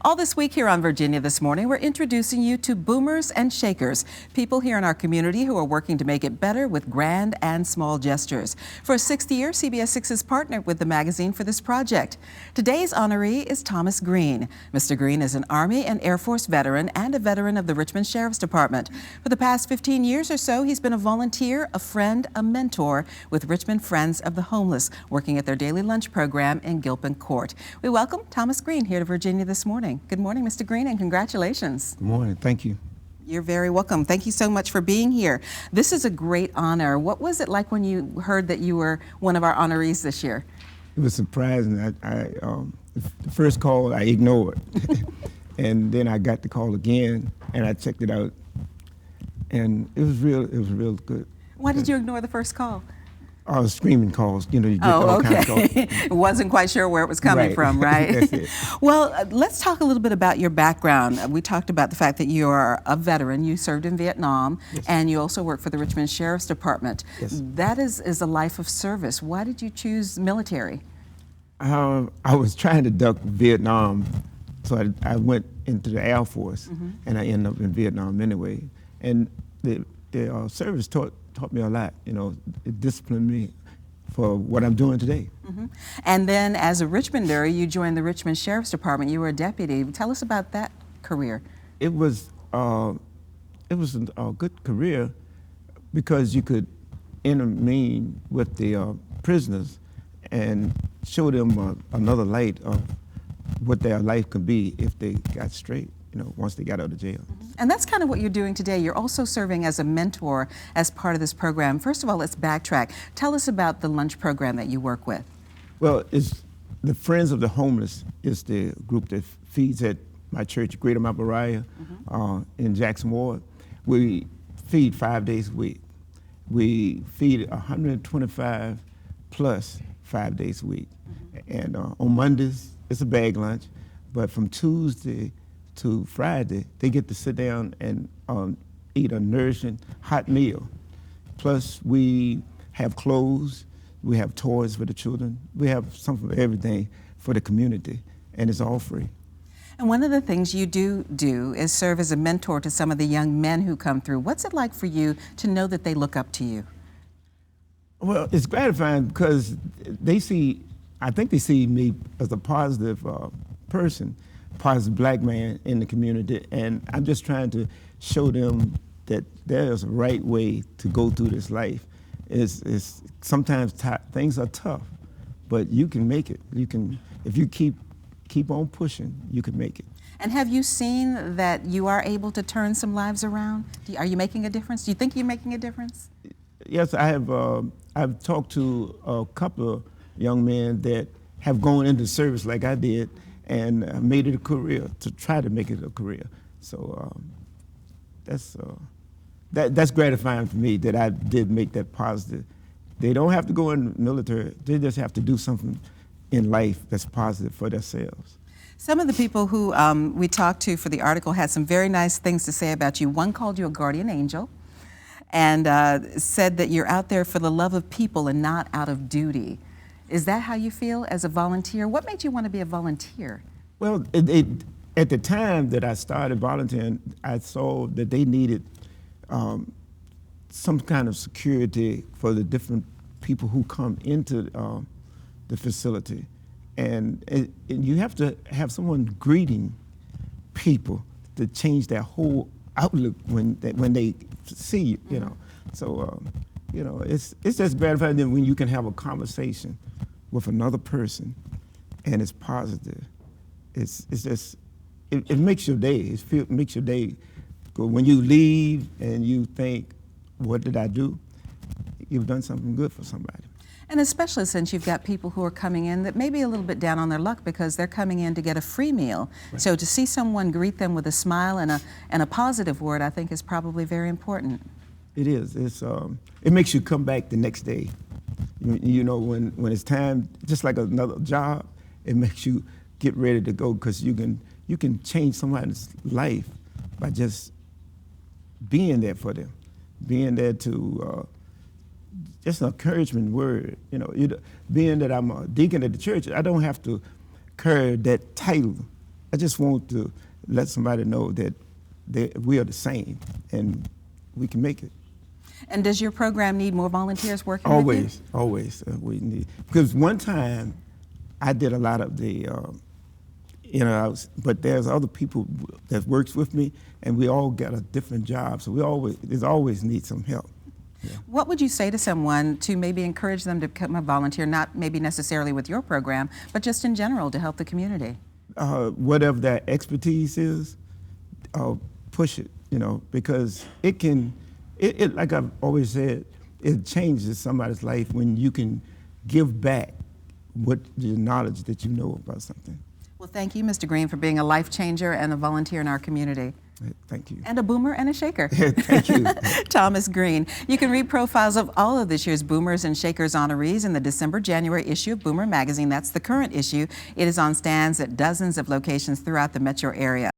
All this week here on Virginia This Morning, we're introducing you to boomers and shakers, people here in our community who are working to make it better with grand and small gestures. For 60 years, CBS 6 has partnered with the magazine for this project. Today's honoree is Thomas Green. Mr. Green is an Army and Air Force veteran and a veteran of the Richmond Sheriff's Department. For the past 15 years or so, he's been a volunteer, a friend, a mentor with Richmond Friends of the Homeless, working at their daily lunch program in Gilpin Court. We welcome Thomas Green here to Virginia This Morning. Good morning, Mr. Green, and congratulations. Good morning. Thank you. You're very welcome. Thank you so much for being here. This is a great honor. What was it like when you heard that you were one of our honorees this year? It was surprising. The first call I ignored, and then I got the call again, and I checked it out, and it was real good. Why did you ignore the first call? Screaming calls, you get all kinds of calls. Wasn't quite sure where it was coming from, right? That's it. Well, let's talk a little bit about your background. We talked about the fact that you are a veteran. You served in Vietnam, yes, and you also work for the Richmond Sheriff's Department. Yes. That is a life of service. Why did you choose military? I was trying to duck Vietnam, so I went into the Air Force, and I ended up in Vietnam anyway. And the service taught me a lot. It disciplined me for what I'm doing today. And then as a Richmonder, you joined the Richmond Sheriff's Department. You were a deputy. Tell us about that career. It was a good career because you could intervene with the prisoners and show them another light of what their life could be if they got straight, once they got out of jail. And that's kind of what you're doing today. You're also serving as a mentor as part of this program. First of all, let's backtrack. Tell us about the lunch program that you work with. Well, it's the Friends of the Homeless is the group that feeds at my church, Greater Mount Moriah, in Jackson Ward. We feed 5 days a week. We feed 125 plus 5 days a week. And on Mondays, it's a bag lunch, but from Tuesday to Friday, they get to sit down and eat a nourishing hot meal. Plus, we have clothes, we have toys for the children, we have something for everything for the community, and it's all free. And one of the things you do is serve as a mentor to some of the young men who come through. What's it like for you to know that they look up to you? Well, it's gratifying because I think they see me as a positive person, positive black man in the community, and I'm just trying to show them that there's a right way to go through this life. It's sometimes things are tough, but you can make it. If you keep on pushing, you can make it. And have you seen that you are able to turn some lives around? Are you making a difference? Do you think you're making a difference? Yes, I have. I've talked to a couple of young men that have gone into service like I did and made it a career, to try to make it a career. So that's gratifying for me that I did make that positive. They don't have to go in the military, they just have to do something in life that's positive for themselves. Some of the people who we talked to for the article had some very nice things to say about you. One called you a guardian angel and said that you're out there for the love of people and not out of duty. Is that how you feel as a volunteer? What made you want to be a volunteer? Well, at the time that I started volunteering, I saw that they needed some kind of security for the different people who come into the facility. And you have to have someone greeting people to change their whole outlook when they see you, So, it's just gratifying that when you can have a conversation with another person and it's positive. It makes your day. It makes your day go. When you leave and you think, what did I do? You've done something good for somebody. And especially since you've got people who are coming in that may be a little bit down on their luck because they're coming in to get a free meal. Right. So to see someone greet them with a smile and a positive word, I think is probably very important. It is. It makes you come back the next day. When it's time, just like another job, it makes you get ready to go because you can change somebody's life by just being there for them, being there to just an encouragement word. Being that I'm a deacon at the church, I don't have to carry that title I just want to let somebody know that we are the same and we can make it. And does your program need more volunteers working with you? Always. We need, because one time I did a lot of the but there's other people that works with me, and we all got a different job, so there's always need some help. Yeah. What would you say to someone to maybe encourage them to become a volunteer, not maybe necessarily with your program, but just in general to help the community? Whatever that expertise is, push it, because it can, like I've always said, it changes somebody's life when you can give back what the knowledge that you know about something. Well, thank you, Mr. Green, for being a life changer and a volunteer in our community. Thank you. And a boomer and a shaker. Thank you. Thomas Green. You can read profiles of all of this year's Boomers and Shakers honorees in the December-January issue of Boomer Magazine. That's the current issue. It is on stands at dozens of locations throughout the metro area.